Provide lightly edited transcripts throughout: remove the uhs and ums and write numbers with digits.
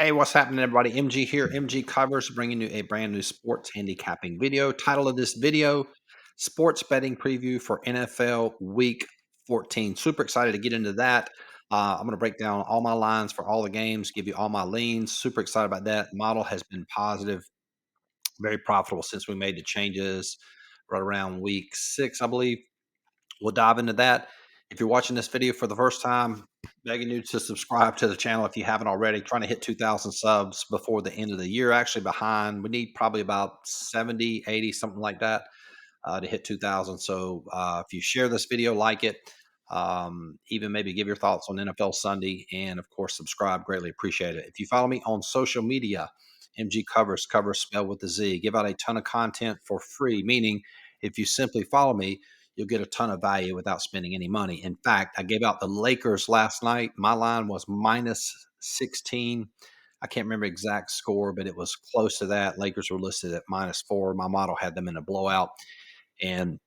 Hey, what's happening, everybody? MG here, MG Covers, bringing you a brand new sports handicapping video. Title of this video: Sports Betting Preview for NFL Week 14. Super excited to get into that. I'm going to break down all my lines for all the games, give you all my leans. Super excited about that. Model has been positive, very profitable since we made the changes right around week 6, I believe. We'll dive into that. If you're watching this video for the first time, begging you to subscribe to the channel if you haven't already. Trying to hit 2,000 subs before the end of the year. Actually behind. We need probably about 70, 80, something like that to hit 2,000. So if you share this video, like it, even maybe give your thoughts on NFL Sunday, and of course, subscribe. Greatly appreciate it. If you follow me on social media, MG Covers, cover spelled with a Z, give out a ton of content for free, meaning if you simply follow me, you'll get a ton of value without spending any money. In fact, I gave out the Lakers last night. My line was minus 16. I can't remember exact score, but it was close to that. Lakers were listed at -4. My model had them in a blowout, and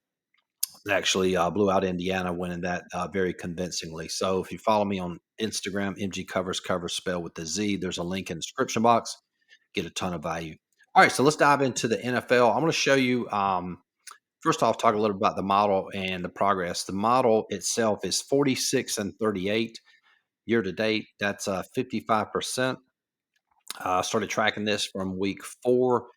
actually blew out Indiana, winning that very convincingly. So if you follow me on Instagram, MG Covers, cover spelled with the Z, there's a link in the description box. Get a ton of value. All right, so let's dive into the NFL. I'm going to show you. First off, talk a little about the model and the progress. The model itself is 46 and 38 year to date. That's 55%. Started tracking this from week 4.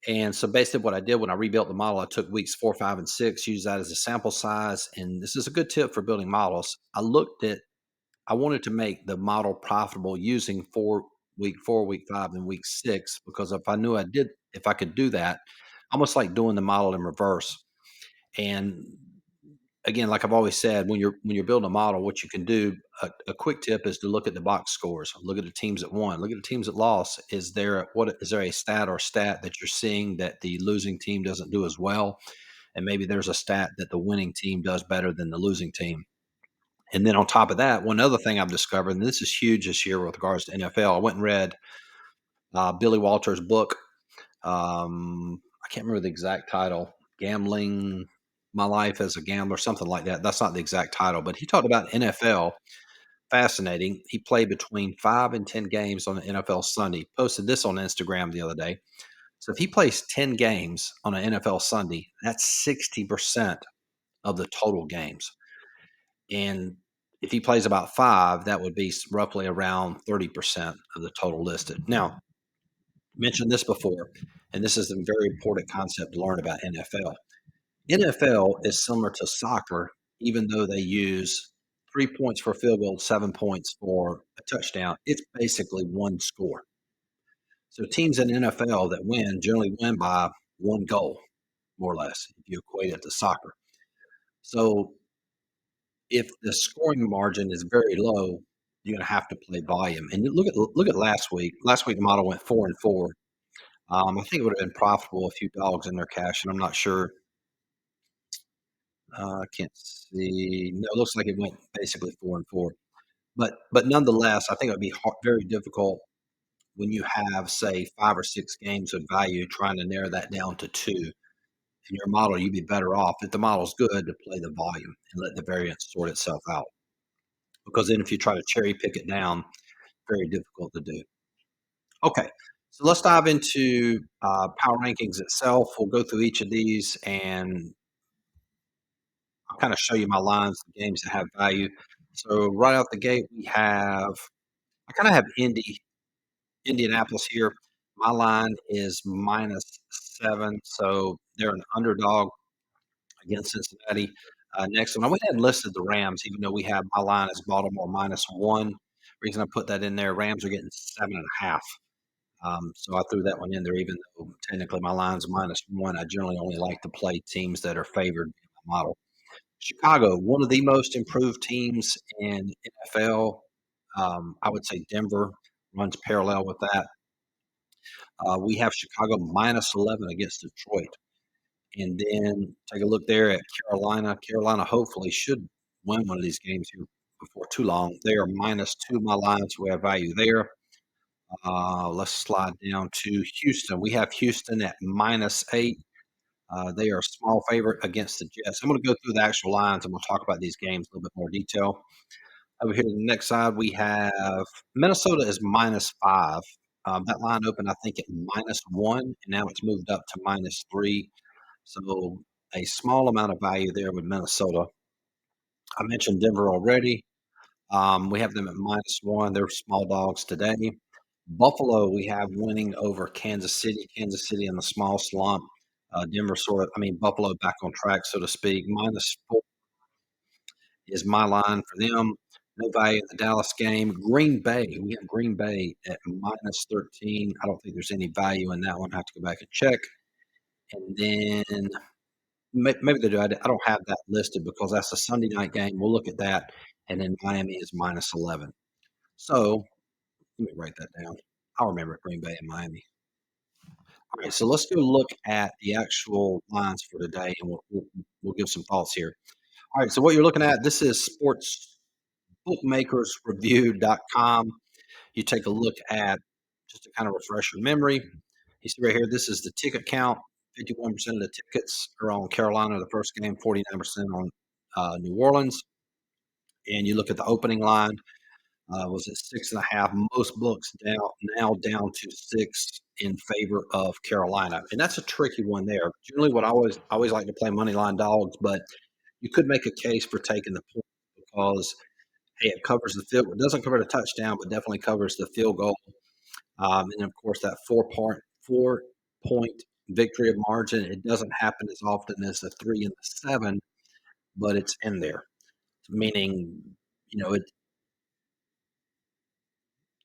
And so basically what I did when I rebuilt the model, I took weeks 4, 5, and 6, used that as a sample size. And this is a good tip for building models. I wanted to make the model profitable using week 4, week 5, and week 6, because if I could do that, almost like doing the model in reverse. And again, like I've always said, when you're building a model, what you can do, a quick tip is to look at the box scores. Look at the teams that won. Look at the teams that lost. Is there a stat that you're seeing that the losing team doesn't do as well? And maybe there's a stat that the winning team does better than the losing team. And then on top of that, one other thing I've discovered, and this is huge this year with regards to NFL, I went and read Billy Walters' book. I can't remember the exact title. Gambling My Life as a Gambler, something like that. That's not the exact title, but he talked about NFL. Fascinating. He played between 5 and 10 games on the NFL Sunday. Posted this on Instagram the other day. So if he plays 10 games on an NFL Sunday, that's 60% of the total games. And if he plays about 5, that would be roughly around 30% of the total listed. Now, mentioned this before, and this is a very important concept to learn about NFL. NFL is similar to soccer, even though they use 3 points for a field goal, 7 points for a touchdown. It's basically one score. So teams in NFL that win generally win by one goal, more or less, if you equate it to soccer. So if the scoring margin is very low, you're going to have to play volume. And look at last week. Last week the model went 4-4. I think it would have been profitable, a few dogs in their cash, and I'm not sure. I can't see. No, it looks like it went basically 4-4. But nonetheless, I think it would be very difficult when you have, say, 5 or 6 games of value, trying to narrow that down to 2. In your model, you'd be better off, if the model's good, to play the volume and let the variance sort itself out. Because then if you try to cherry pick it down, very difficult to do. Okay, so let's dive into power rankings itself. We'll go through each of these, and I'll kind of show you my lines, the games that have value. So right out the gate, I kind of have Indianapolis here. My line is -7, so they're an underdog against Cincinnati. Next one, I went ahead and listed the Rams, even though we have my line is Baltimore -1. Reason I put that in there, Rams are getting 7.5. So I threw that one in there, even though technically my line's -1. I generally only like to play teams that are favored in my model. Chicago, one of the most improved teams in NFL. I would say Denver runs parallel with that. We have Chicago -11 against Detroit. And then take a look there at Carolina. Carolina hopefully should win one of these games here before too long. They are -2 my line, so we have value there. Let's slide down to Houston. We have Houston at -8. They are a small favorite against the Jets. I'm going to go through the actual lines, and we'll talk about these games in a little bit more detail. Over here to the next side, we have Minnesota is -5. That line opened, I think, at -1, and now it's moved up to -3. So a small amount of value there with Minnesota. I mentioned Denver already. We have them at -1. They're small dogs today. Buffalo, we have winning over Kansas City. Kansas City in the small slump. Denver sort of, I mean, Buffalo back on track, so to speak. -4 is my line for them. No value in the Dallas game. Green Bay, we have Green Bay at -13. I don't think there's any value in that one. I have to go back and check. And then maybe they do. I don't have that listed because that's a Sunday night game. We'll look at that. And then Miami is -11. So let me write that down. I'll remember it, Green Bay and Miami. All right, so let's go look at the actual lines for today, and we'll give some thoughts here. All right, so what you're looking at, this is sportsbookmakersreview.com. You take a look at, just to kind of refresh your memory. You see right here, this is the ticket count. 51% of the tickets are on Carolina, the first game, 49% on New Orleans. And you look at the opening line, was at 6.5. Most books now down to 6 in favor of Carolina, and that's a tricky one there. Generally, what I always like to play money line dogs, but you could make a case for taking the point because hey, it covers the field. It doesn't cover the touchdown, but definitely covers the field goal. And of course, that 4 point victory of margin. It doesn't happen as often as the 3 and the 7, but it's in there. Meaning, you know,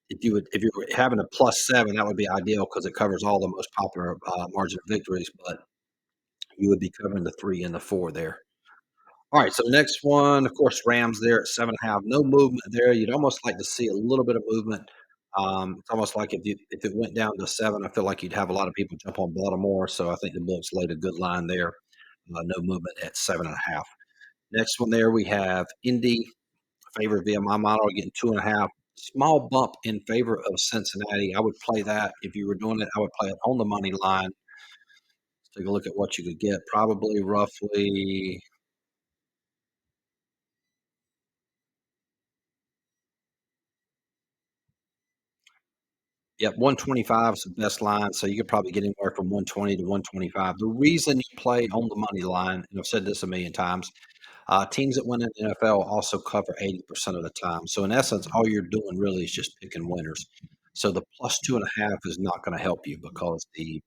if you were having a +7, that would be ideal because it covers all the most popular, margin of victories, but you would be covering the 3 and the 4 there. Alright, so the next one, of course, Rams there at 7.5. No movement there. You'd almost like to see a little bit of movement. It's almost like if it went down to 7, I feel like you'd have a lot of people jump on Baltimore, so I think the books laid a good line there. No movement at 7.5. Next one there, we have Indy favored via my model, getting 2.5. Small bump in favor of Cincinnati. I would play that if you were doing it. I would play it on the money line. Let's take a look at what you could get. Probably roughly, yep, 125 is the best line. So you could probably get anywhere from 120 to 125. The reason you play on the money line, and I've said this a million times, teams that win in the NFL also cover 80% of the time. So in essence, all you're doing really is just picking winners. So the plus 2.5 is not going to help you because the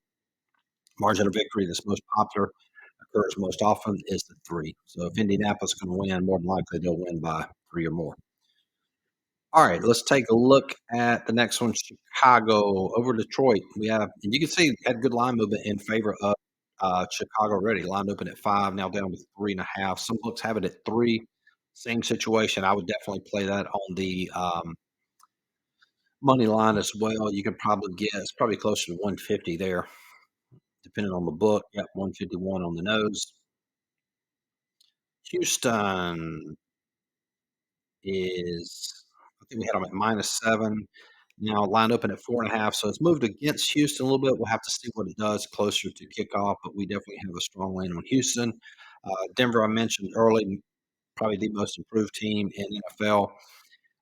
margin of victory that's most popular occurs most often is the 3. So if Indianapolis can win, more than likely they'll win by 3 or more. All right, let's take a look at the next one, Chicago over Detroit. We have, and you can see had good line movement in favor of Chicago already. Line open at 5, now down to 3.5. Some books have it at 3. Same situation. I would definitely play that on the money line as well. You can probably get it's probably closer to 150 there, depending on the book. Yep, 151 on the nose. Houston is, I think we had them at -7. Now line open at 4.5, so it's moved against Houston a little bit. We'll have to see what it does closer to kickoff, but we definitely have a strong lean on Houston. Denver, I mentioned early, probably the most improved team in NFL.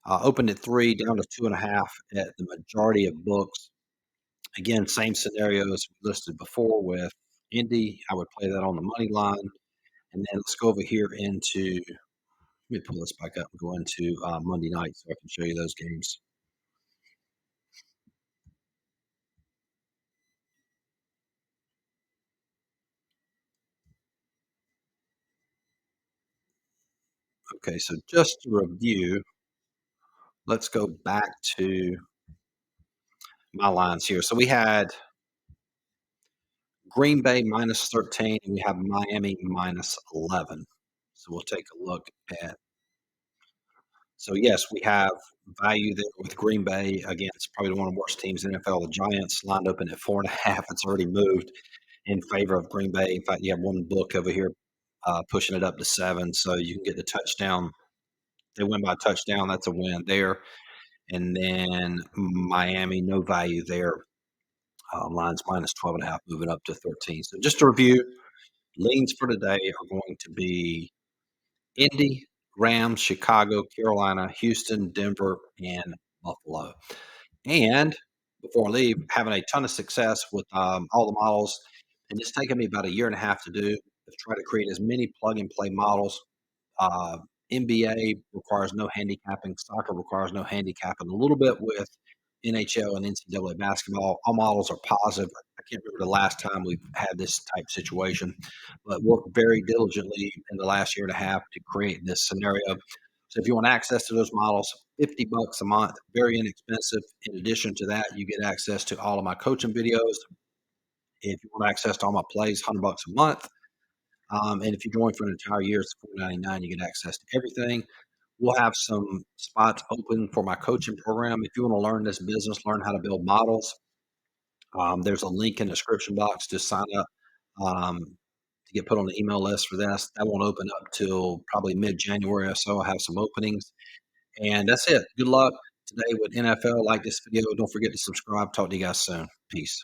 Opened at 3, down to 2.5 at the majority of books. Again, same scenarios we listed before with Indy. I would play that on the money line. And then let's go over here into, let me pull this back up and go into Monday night so I can show you those games. Okay, so just to review, let's go back to my lines here. So we had Green Bay -13, and we have Miami -11. So we'll take a look at. So yes, we have value there with Green Bay. Again, it's probably one of the worst teams in the NFL. The Giants lined open at 4.5. It's already moved in favor of Green Bay. In fact, you have one book over here pushing it up to 7, so you can get the touchdown. They win by a touchdown. That's a win there. And then Miami, no value there. Lines -12.5, moving up to 13. So just to review, leans for today are going to be Indy, Rams, Chicago, Carolina, Houston, Denver, and Buffalo. And before I leave, having a ton of success with all the models. And it's taken me about a year and a half to do to try to create as many plug and play models. uh, NBA requires no handicapping. Soccer requires no handicapping. A little bit with NHL and NCAA basketball. All models are positive. I can't remember the last time we've had this type situation, but worked very diligently in the last year and a half to create this scenario. So if you want access to those models, $50 a month, very inexpensive. In addition to that, you get access to all of my coaching videos. If you want access to all my plays, $100 a month. And if you join for an entire year, it's $4.99. You get access to everything. We'll have some spots open for my coaching program. If you want to learn this business, learn how to build models, there's a link in the description box to sign up to get put on the email list for this. That won't open up till probably mid-January or so. I'll have some openings. And that's it. Good luck today with NFL. Like this video. Don't forget to subscribe. Talk to you guys soon. Peace.